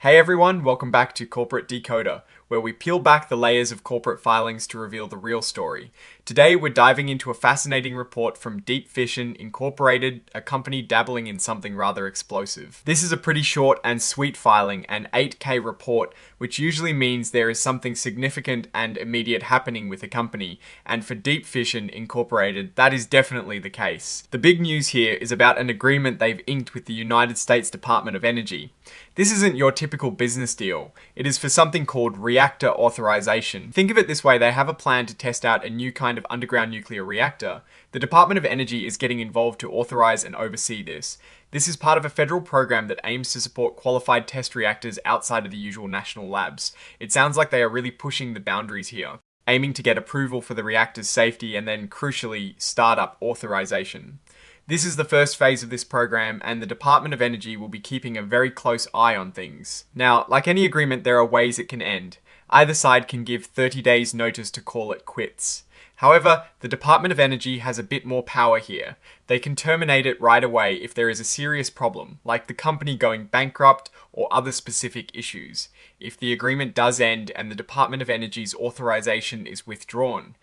Hey everyone, welcome back to Corporate Decoder, where we peel back the layers of corporate filings to reveal the real story. Today we're diving into a fascinating report from Fission Incorporated, a company dabbling in something rather explosive. This is a pretty short and sweet filing, an 8K report, which usually means there is something significant and immediate happening with a company, and for Fission Incorporated, that is definitely the case. The big news here is about an agreement they've inked with the United States Department of Energy. This isn't your typical business deal. It is for something called Reactor Authorization. Think of it this way, they have a plan to test out a new kind of underground nuclear reactor. The Department of Energy is getting involved to authorize and oversee this. This is part of a federal program that aims to support qualified test reactors outside of the usual national labs. It sounds like they are really pushing the boundaries here, aiming to get approval for the reactor's safety and then, crucially, startup authorization. This is the first phase of this program, and the Department of Energy will be keeping a very close eye on things. Now, like any agreement, there are ways it can end. Either side can give 30 days notice to call it quits. However, the Department of Energy has a bit more power here. They can terminate it right away if there is a serious problem, like the company going bankrupt or other specific issues. If the agreement does end and the Department of Energy's authorization is withdrawn,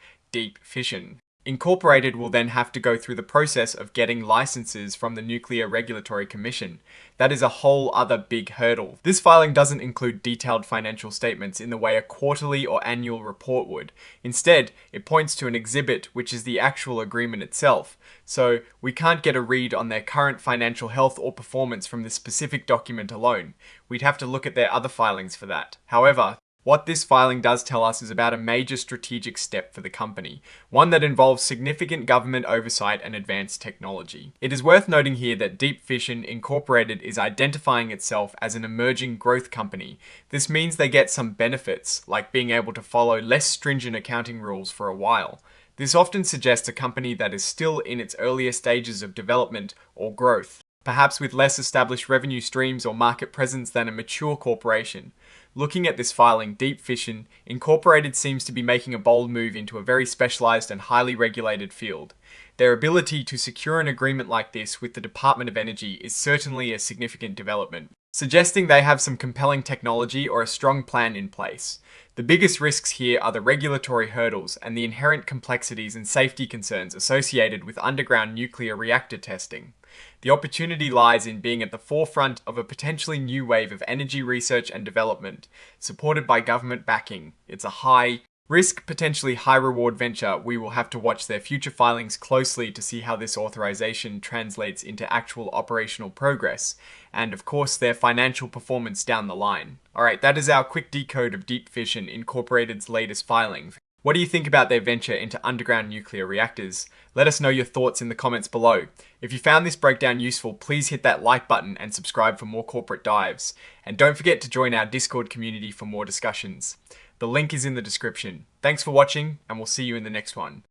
Fission Incorporated will then have to go through the process of getting licenses from the Nuclear Regulatory Commission. That is a whole other big hurdle. This filing doesn't include detailed financial statements in the way a quarterly or annual report would. Instead, it points to an exhibit, which is the actual agreement itself. So we can't get a read on their current financial health or performance from this specific document alone. We'd have to look at their other filings for that. However, what this filing does tell us is about a major strategic step for the company, one that involves significant government oversight and advanced technology. It is worth noting here that Fission Incorporated is identifying itself as an emerging growth company. This means they get some benefits, like being able to follow less stringent accounting rules for a while. This often suggests a company that is still in its earlier stages of development or growth, perhaps with less established revenue streams or market presence than a mature corporation. Looking at this filing, Fission Incorporated seems to be making a bold move into a very specialized and highly regulated field. Their ability to secure an agreement like this with the Department of Energy is certainly a significant development, suggesting they have some compelling technology or a strong plan in place. The biggest risks here are the regulatory hurdles and the inherent complexities and safety concerns associated with underground nuclear reactor testing. The opportunity lies in being at the forefront of a potentially new wave of energy research and development, supported by government backing. It's a high-risk, potentially high-reward venture. We will have to watch their future filings closely to see how this authorization translates into actual operational progress, and of course their financial performance down the line. Alright, that is our quick decode of Fission Incorporated's latest filing. What do you think about their venture into underground nuclear reactors? Let us know your thoughts in the comments below. If you found this breakdown useful, please hit that like button and subscribe for more corporate dives. And don't forget to join our Discord community for more discussions. The link is in the description. Thanks for watching, and we'll see you in the next one.